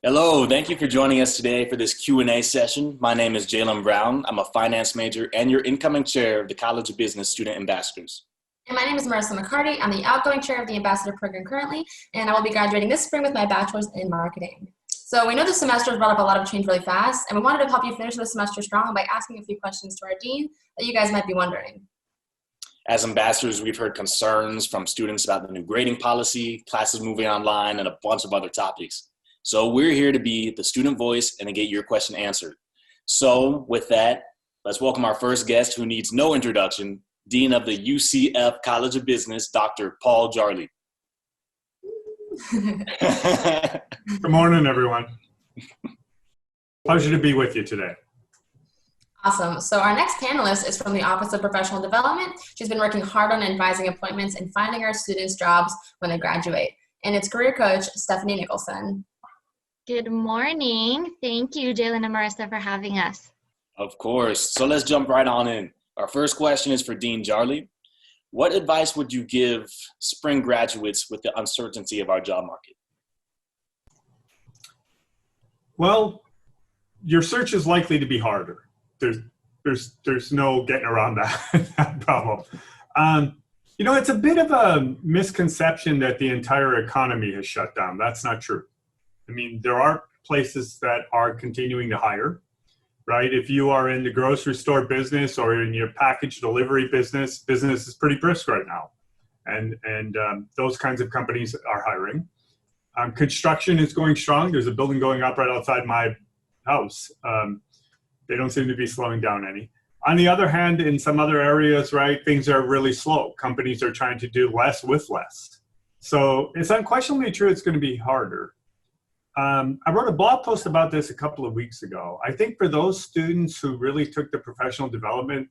Hello, thank you for joining us today for this Q&A session. My name is Jaylen Brown. I'm a finance major and your incoming chair of the College of Business Student Ambassadors. And my name is Marisa McCarty. I'm the outgoing chair of the Ambassador Program currently, and I will be graduating this spring with my bachelor's in marketing. So we know this semester has brought up a lot of change really fast, and we wanted to help you finish the semester strong by asking a few questions to our dean that you guys might be wondering. As ambassadors, we've heard concerns from students about the new grading policy, classes moving online, and a bunch of other topics. So we're here to be the student voice and to get your question answered. So with that, let's welcome our first guest who needs no introduction, Dean of the UCF College of Business, Dr. Paul Jarley. Good morning, everyone. Pleasure to be with you today. Awesome. So our next panelist is from the Office of Professional Development. She's been working hard on advising appointments and finding our students jobs when they graduate. And it's Career Coach Stefanie Nicholson. Good morning. Thank you, Jaylen and Marisa, for having us. Of course. So let's jump right on in. Our first question is for Dean Jarley. What advice would you give spring graduates with the uncertainty of our job market? Well, your search is likely to be harder. There's no getting around that problem. It's a bit of a misconception that the entire economy has shut down. That's not true. I mean, there are places that are continuing to hire, right? If you are in the grocery store business or in your package delivery business is pretty brisk right now. And those kinds of companies are hiring. Construction is going strong. There's a building going up right outside my house. They don't seem to be slowing down any. On the other hand, in some other areas, right, things are really slow. Companies are trying to do less with less. So it's unquestionably true it's going to be harder. I wrote a blog post about this a couple of weeks ago. I think for those students who really took the professional development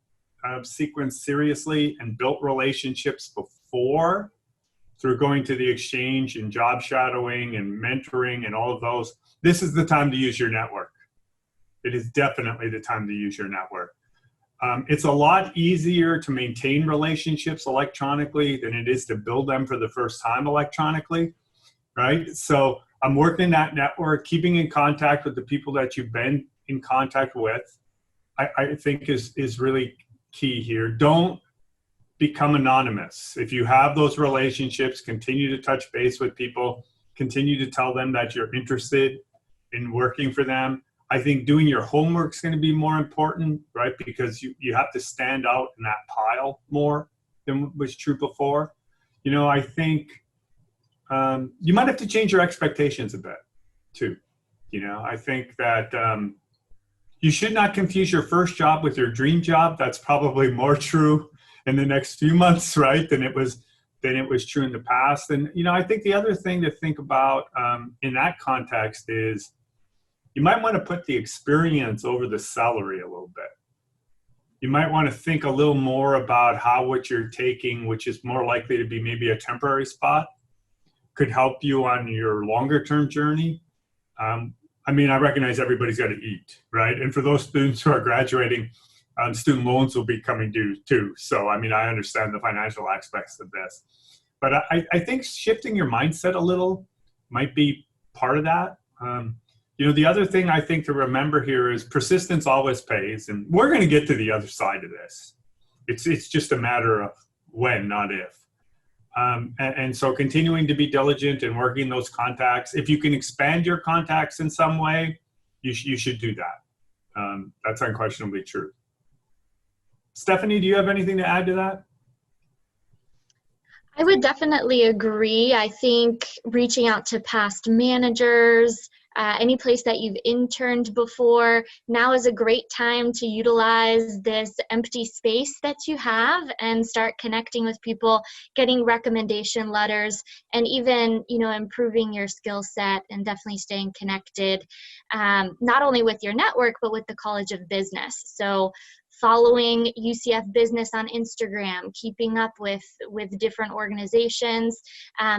sequence seriously and built relationships before through going to the exchange and job shadowing and mentoring and all of those, this is the time to use your network. It is definitely the time to use your network. It's a lot easier to maintain relationships electronically than it is to build them for the first time electronically, right? So I'm working that network, keeping in contact with the people that you've been in contact with, I think is really key here. Don't become anonymous. If you have those relationships, continue to touch base with people, continue to tell them that you're interested in working for them. I think doing your homework is going to be more important, right? Because you have to stand out in that pile more than was true before. I think you might have to change your expectations a bit too. I think that you should not confuse your first job with your dream job. That's probably more true in the next few months, right, than it was true in the past. And, I think the other thing to think about in that context is you might want to put the experience over the salary a little bit. You might want to think a little more about how what you're taking, which is more likely to be maybe a temporary spot, could help you on your longer term journey. I recognize everybody's got to eat, right? And for those students who are graduating, student loans will be coming due too. So, I understand the financial aspects of this. But I think shifting your mindset a little might be part of that. The other thing I think to remember here is persistence always pays. And we're going to get to the other side of this. It's just a matter of when, not if. And so continuing to be diligent and working those contacts. If you can expand your contacts in some way, you should do that. That's unquestionably true. Stefanie, do you have anything to add to that? I would definitely agree. I think reaching out to past managers, any place that you've interned before, now is a great time to utilize this empty space that you have and start connecting with people, getting recommendation letters, and even, improving your skill set and definitely staying connected, not only with your network, but with the College of Business. So following UCF Business on Instagram, keeping up with different organizations,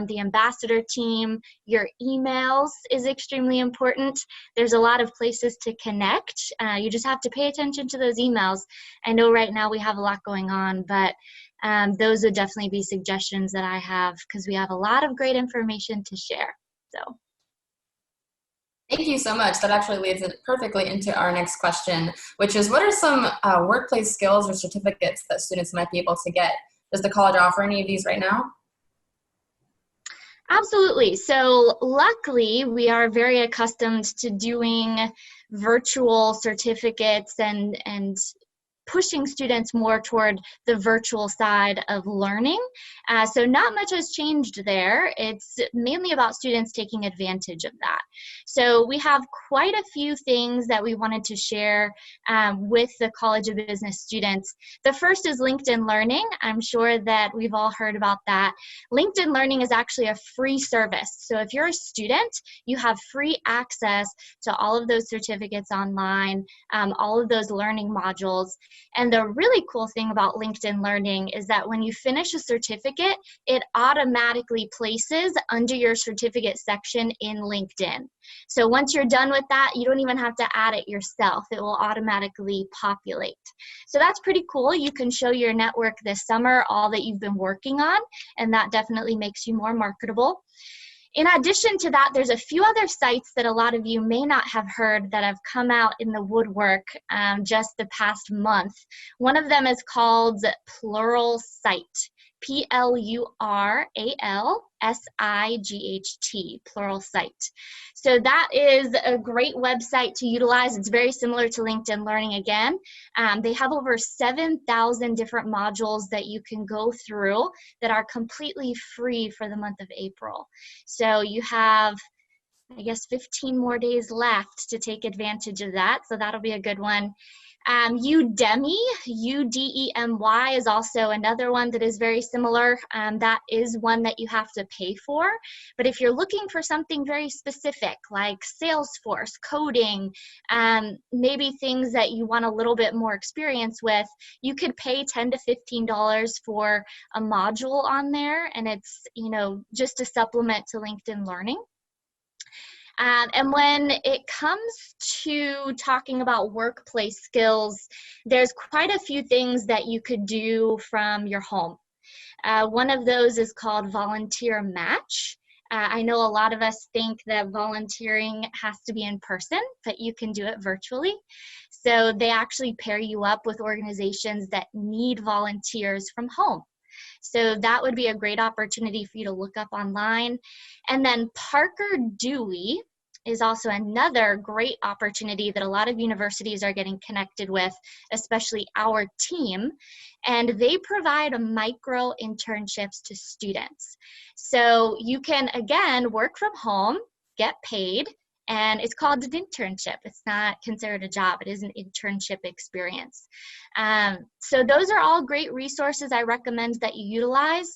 the ambassador team, your emails is extremely important. There's a lot of places to connect. You just have to pay attention to those emails. I know right now we have a lot going on, but those would definitely be suggestions that I have because we have a lot of great information to share. So. Thank you so much. That actually leads it perfectly into our next question, which is what are some workplace skills or certificates that students might be able to get? Does the college offer any of these right now? Absolutely. So luckily, we are very accustomed to doing virtual certificates and pushing students more toward the virtual side of learning. So not much has changed there. It's mainly about students taking advantage of that. So we have quite a few things that we wanted to share with the College of Business students. The first is LinkedIn Learning. I'm sure that we've all heard about that. LinkedIn Learning is actually a free service. So if you're a student, you have free access to all of those certificates online, all of those learning modules. And the really cool thing about LinkedIn Learning is that when you finish a certificate, it automatically places under your certificate section in LinkedIn. So once you're done with that, you don't even have to add it yourself. It will automatically populate. So that's pretty cool. You can show your network this summer all that you've been working on, and that definitely makes you more marketable. In addition to that, there's a few other sites that a lot of you may not have heard that have come out in the woodwork just the past month. One of them is called Pluralsight, Pluralsight, Pluralsight. So that is a great website to utilize. It's very similar to LinkedIn Learning again. They have over 7,000 different modules that you can go through that are completely free for the month of April. So you have, I guess, 15 more days left to take advantage of that. So that'll be a good one. Udemy, U-D-E-M-Y, is also another one that is very similar. That is one that you have to pay for. But if you're looking for something very specific, like Salesforce, coding, maybe things that you want a little bit more experience with, you could pay $10 to $15 for a module on there, and it's, just a supplement to LinkedIn Learning. And when it comes to talking about workplace skills, there's quite a few things that you could do from your home. One of those is called Volunteer Match. I know a lot of us think that volunteering has to be in person, but you can do it virtually. So they actually pair you up with organizations that need volunteers from home. So that would be a great opportunity for you to look up online. And then Parker Dewey is also another great opportunity that a lot of universities are getting connected with, especially our team. And they provide micro internships to students. So you can, again, work from home, get paid, and it's called an internship. It's not considered a job. It is an internship experience. So those are all great resources I recommend that you utilize.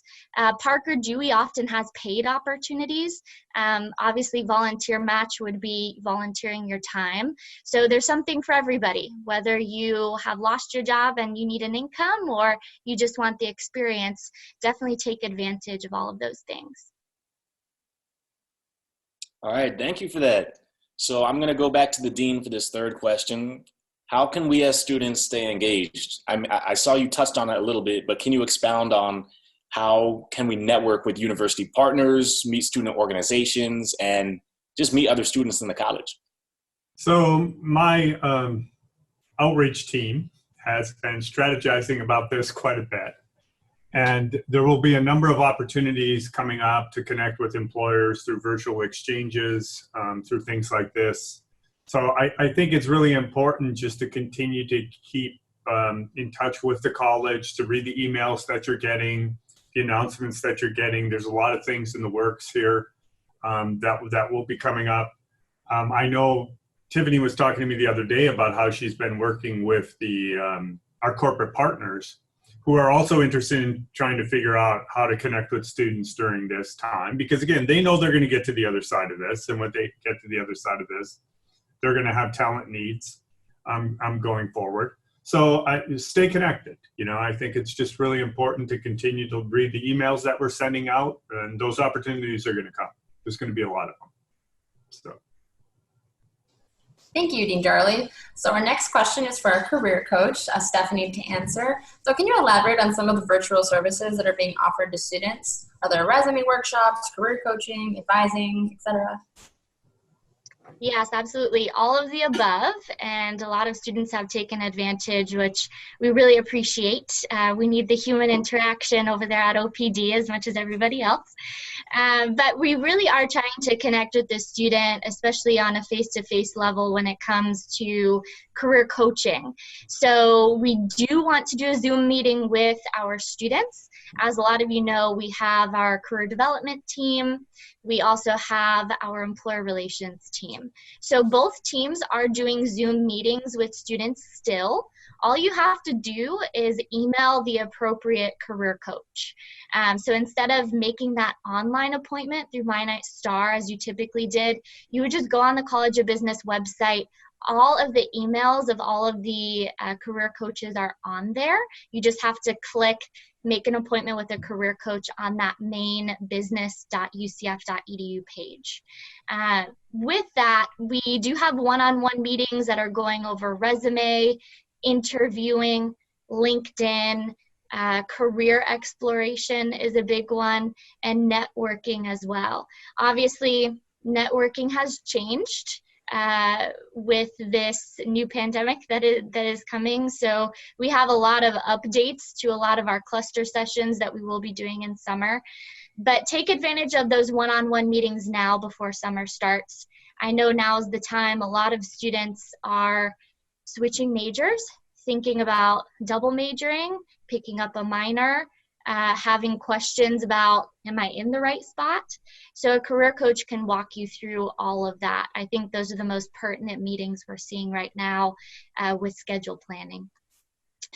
Parker Dewey often has paid opportunities. Obviously, Volunteer Match would be volunteering your time. So there's something for everybody, whether you have lost your job and you need an income or you just want the experience. Definitely take advantage of all of those things. All right, thank you for that. So I'm going to go back to the dean for this third question. How can we as students stay engaged? I saw you touched on it a little bit, but can you expound on how can we network with university partners, meet student organizations, and just meet other students in the college? So my outreach team has been strategizing about this quite a bit. And there will be a number of opportunities coming up to connect with employers through virtual exchanges, through things like this. So I think it's really important just to continue to keep in touch with the college, to read the emails that you're getting, the announcements that you're getting. There's a lot of things in the works here that will be coming up. I know Tiffany was talking to me the other day about how she's been working with our corporate partners, who are also interested in trying to figure out how to connect with students during this time. Because again, they know they're going to get to the other side of this. And when they get to the other side of this, they're going to have talent needs going forward. So stay connected. I think it's just really important to continue to read the emails that we're sending out, and those opportunities are going to come. There's going to be a lot of them. So. Thank you, Dean Jarley. So our next question is for our career coach, Stefanie, to answer. So can you elaborate on some of the virtual services that are being offered to students? Are there resume workshops, career coaching, advising, etc.? Yes, absolutely. All of the above, and a lot of students have taken advantage, which we really appreciate. We need the human interaction over there at OPD as much as everybody else. But we really are trying to connect with the student, especially on a face-to-face level when it comes to career coaching. So we do want to do a Zoom meeting with our students. As a lot of you know, we have our career development team. We also have our employer relations team. So both teams are doing Zoom meetings with students still. All you have to do is email the appropriate career coach. So instead of making that online appointment through My Night Star as you typically did, you would just go on the College of Business website. All of the emails of all of the career coaches are on there. You just have to click make an appointment with a career coach on that main business.ucf.edu page. With that, we do have one-on-one meetings that are going over resume, interviewing, LinkedIn, career exploration is a big one, and networking as well. Obviously, networking has changed with this new pandemic that is coming. So we have a lot of updates to a lot of our cluster sessions that we will be doing in summer. But take advantage of those one-on-one meetings now before summer starts. I know now is the time. A lot of students are switching majors, thinking about double majoring, picking up a minor, having questions about, am I in the right spot? So a career coach can walk you through all of that. I think those are the most pertinent meetings we're seeing right now with schedule planning.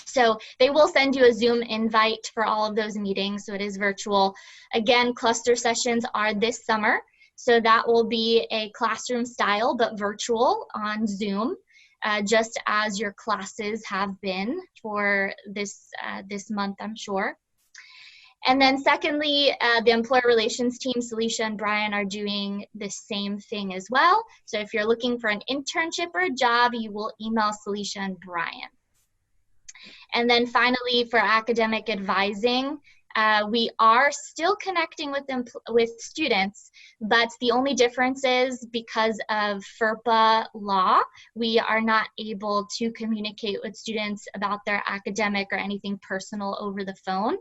So they will send you a Zoom invite for all of those meetings, so it is virtual. Again, cluster sessions are this summer, so that will be a classroom style but virtual on Zoom. Just as your classes have been for this month, I'm sure. And then secondly, the employer relations team, Celicia and Brian, are doing the same thing as well. So if you're looking for an internship or a job, you will email Celicia and Brian. And then finally, for academic advising, we are still connecting with students, but the only difference is because of FERPA law, we are not able to communicate with students about their academic or anything personal over the phone.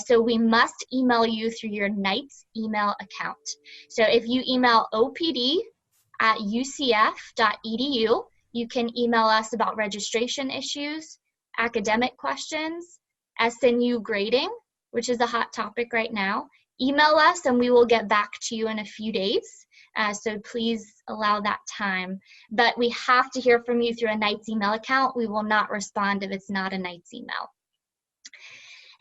So we must email you through your Knights email account. So if you email opd@ucf.edu, you can email us about registration issues, academic questions, SNU grading, which is a hot topic right now. Email us and we will get back to you in a few days. So please allow that time. But we have to hear from you through a Knights email account. We will not respond if it's not a Knights email.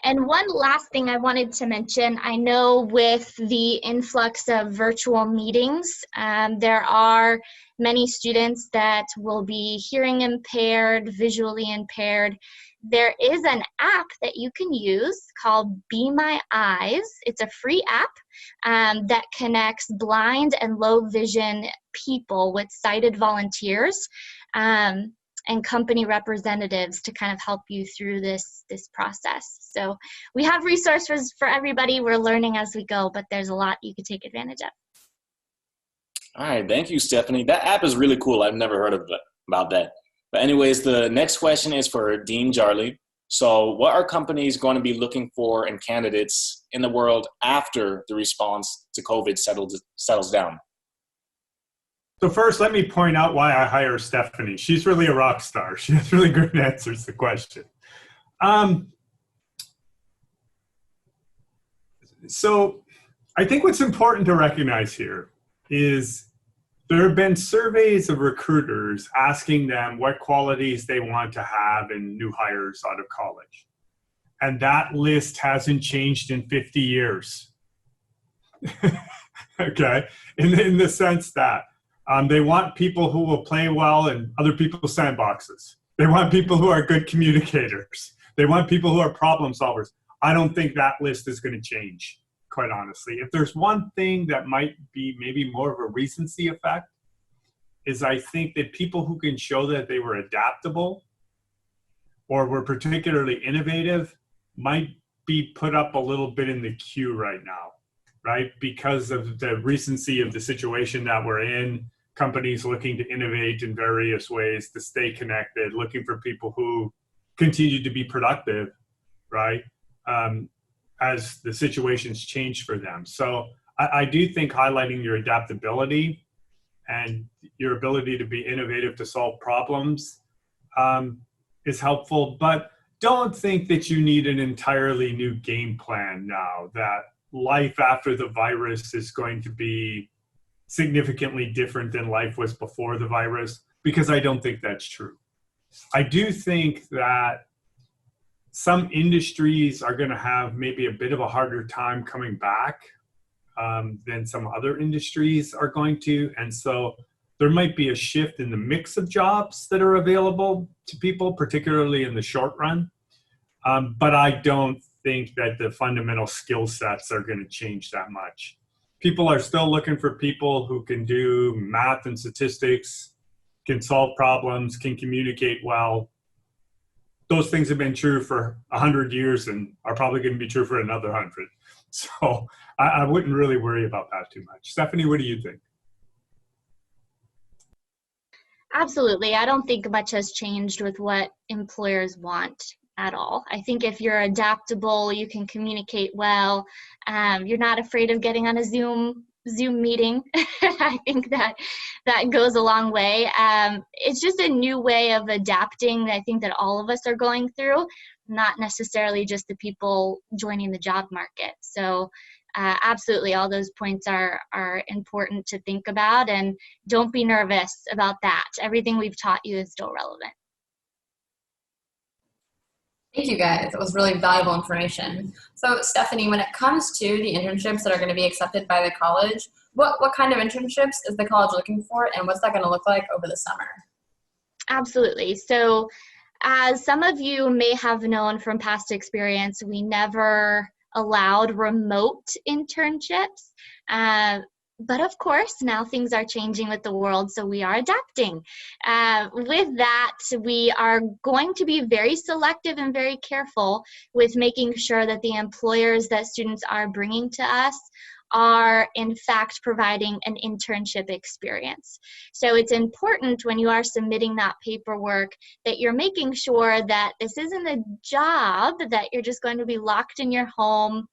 And one last thing I wanted to mention, I know with the influx of virtual meetings, there are many students that will be hearing impaired, visually impaired. There is an app that you can use called Be My Eyes. It's a free app that connects blind and low vision people with sighted volunteers and company representatives to kind of help you through this process. So we have resources for everybody. We're learning as we go, but there's a lot you could take advantage of. All right, thank you, Stefanie. That app is really cool. I've never heard about that. But anyways, the next question is for Dean Jarley. So what are companies going to be looking for in candidates in the world after the response to COVID settles down? So first, let me point out why I hire Stefanie. She's really a rock star. She has really good answers to the question. So I think what's important to recognize here is there have been surveys of recruiters asking them what qualities they want to have in new hires out of college. And that list hasn't changed in 50 years. Okay, in the sense that they want people who will play well in other people's sandboxes. They want people who are good communicators. They want people who are problem solvers. I don't think that list is going to change, quite honestly. If there's one thing that might be maybe more of a recency effect, is I think that people who can show that they were adaptable or were particularly innovative might be put up a little bit in the queue right now, right? Because of the recency of the situation that we're in, companies looking to innovate in various ways to stay connected, looking for people who continue to be productive, right? As the situations change for them. So I do think highlighting your adaptability and your ability to be innovative to solve problems is helpful, but don't think that you need an entirely new game plan now, that life after the virus is going to be significantly different than life was before the virus, because I don't think that's true. I do think that some industries are going to have maybe a bit of a harder time coming back than some other industries are going to. And so there might be a shift in the mix of jobs that are available to people, particularly in the short run. But I don't think that the fundamental skill sets are going to change that much. People are still looking for people who can do math and statistics, can solve problems, can communicate well. Those things have been true for 100 years and are probably going to be true for another 100. So I wouldn't really worry about that too much. Stefanie, what do you think? Absolutely. I don't think much has changed with what employers want at all. I think if you're adaptable, you can communicate well, you're not afraid of getting on a Zoom meeting. I think that goes a long way. It's just a new way of adapting that I think that all of us are going through, not necessarily just the people joining the job market. So absolutely, all those points are important to think about, and don't be nervous about that. Everything we've taught you is still relevant. Thank you, guys. That was really valuable information. So, Stefanie, when it comes to the internships that are going to be accepted by the college, what kind of internships is the college looking for, and what's that going to look like over the summer? Absolutely. So, as some of you may have known from past experience, we never allowed remote internships. But of course, now things are changing with the world, so we are adapting. With that, we are going to be very selective and very careful with making sure that the employers that students are bringing to us are in fact providing an internship experience. So it's important when you are submitting that paperwork that you're making sure that this isn't a job that you're just going to be locked in your home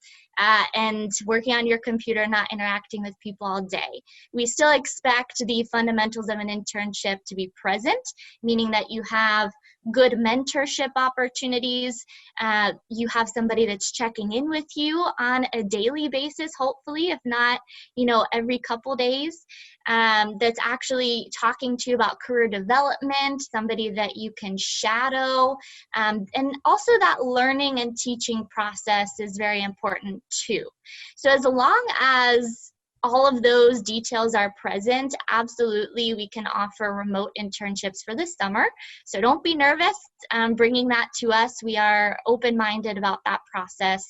and working on your computer, not interacting with people all day. We still expect the fundamentals of an internship to be present, meaning that you have good mentorship opportunities. You have somebody that's checking in with you on a daily basis, hopefully, if not, every couple days, that's actually talking to you about career development, somebody that you can shadow. And also that learning and teaching process is very important too. So as long as all of those details are present, absolutely, we can offer remote internships for the summer. So don't be nervous bringing that to us. We are open-minded about that process.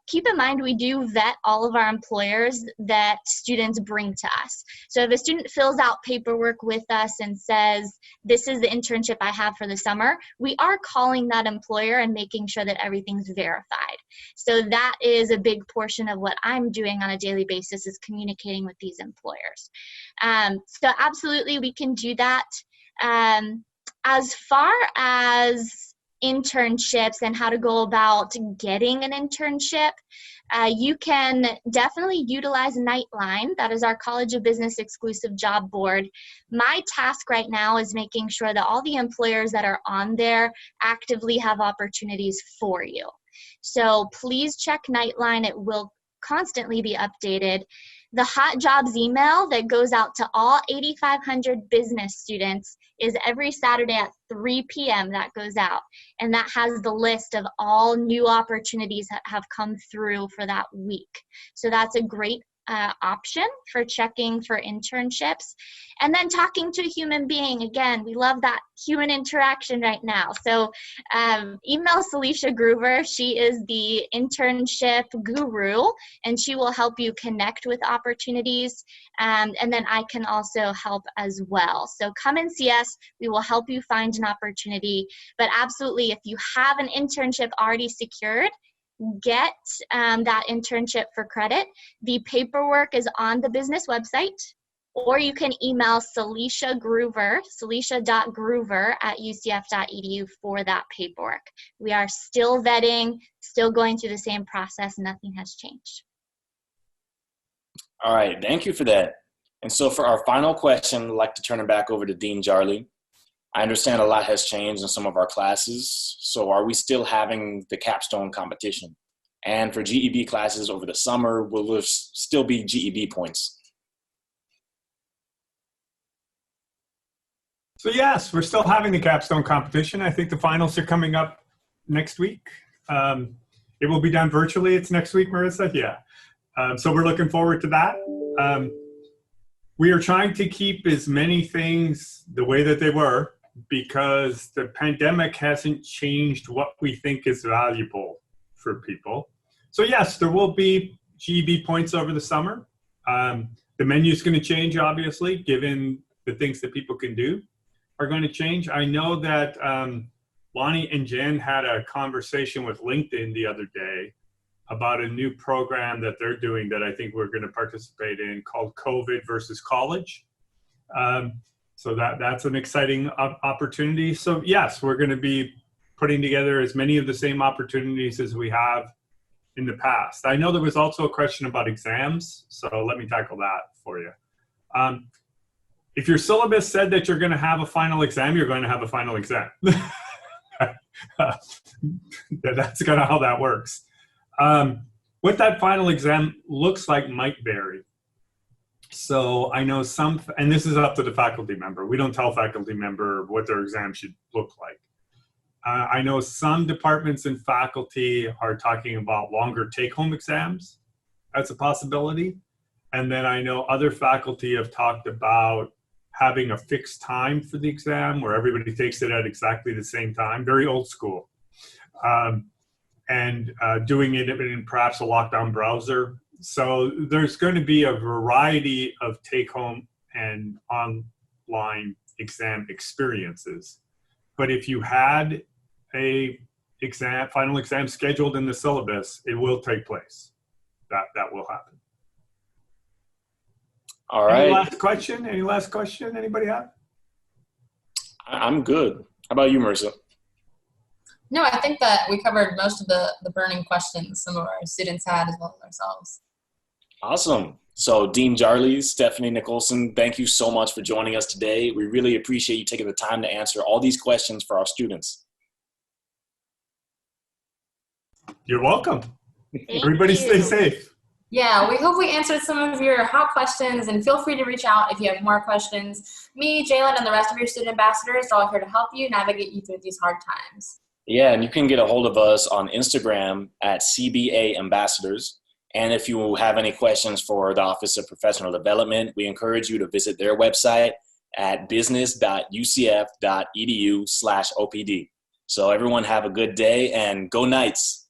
Keep in mind, we do vet all of our employers that students bring to us. So if a student fills out paperwork with us and says, this is the internship I have for the summer, we are calling that employer and making sure that everything's verified. So that is a big portion of what I'm doing on a daily basis, is communicating with these employers. So absolutely, we can do that. As far as internships and how to go about getting an internship, you can definitely utilize Nightline. That is our College of Business exclusive job board. My task right now is making sure that all the employers that are on there actively have opportunities for you. So please check Nightline. It will constantly be updated. The hot jobs email that goes out to all 8,500 business students is every Saturday at 3 p.m. that goes out. And that has the list of all new opportunities that have come through for that week. So that's a great option for checking for internships. And then talking to a human being. Again, we love that human interaction right now. So email Celicia Groover. She is the internship guru, and she will help you connect with opportunities. And then I can also help as well. So come and see us. We will help you find an opportunity. But absolutely, if you have an internship already secured, get that internship for credit. The paperwork is on the business website. or you can email celicia.groover for that paperwork. We are still vetting, still going through the same process. Nothing has changed. All right, thank you for that. And so for our final question, I'd like to turn it back over to Dean Jarley. I understand a lot has changed in some of our classes, so are we still having the capstone competition? And for GEB classes over the summer, will there still be GEB points? So yes, we're still having the capstone competition. I think the finals are coming up next week. It will be done virtually. It's next week, Marisa? Yeah. So we're looking forward to that. We are trying to keep as many things the way that they were because the pandemic hasn't changed what we think is valuable for people. So yes, there will be GEB points over the summer. The menu is going to change, obviously, given the things that people can do are going to change. I know that Lonnie and Jen had a conversation with LinkedIn the other day about a new program that they're doing that I think we're going to participate in called COVID versus College. So that's an exciting opportunity. So yes, we're going to be putting together as many of the same opportunities as we have in the past. I know there was also a question about exams, so let me tackle that for you. If your syllabus said that you're going to have a final exam, you're going to have a final exam. That's kind of how that works. What that final exam looks like might vary. So I know some, and this is up to the faculty member. We don't tell faculty member what their exam should look like. I know some departments and faculty are talking about longer take-home exams as a possibility. And then I know other faculty have talked about having a fixed time for the exam where everybody takes it at exactly the same time, very old school. And doing it in perhaps a lockdown browser. So there's going to be a variety of take-home and online exam experiences. But if you had a final exam scheduled in the syllabus, it will take place. That will happen. All right. Any last question? Any last question? Anybody have? I'm good. How about you, Marisa? No, I think that we covered most of the burning questions some of our students had as well as ourselves. Awesome. So Dean Jarley, Stefanie Nicholson, thank you so much for joining us today. We really appreciate you taking the time to answer all these questions for our students. You're welcome. Everybody stay safe. Yeah, we hope we answered some of your hot questions, and feel free to reach out if you have more questions. Me, Jaylen, and the rest of your student ambassadors are all here to help you navigate you through these hard times. Yeah, and you can get a hold of us on Instagram at CBA Ambassadors. And if you have any questions for the Office of Professional Development, we encourage you to visit their website at business.ucf.edu/OPD. So everyone have a good day and go Knights.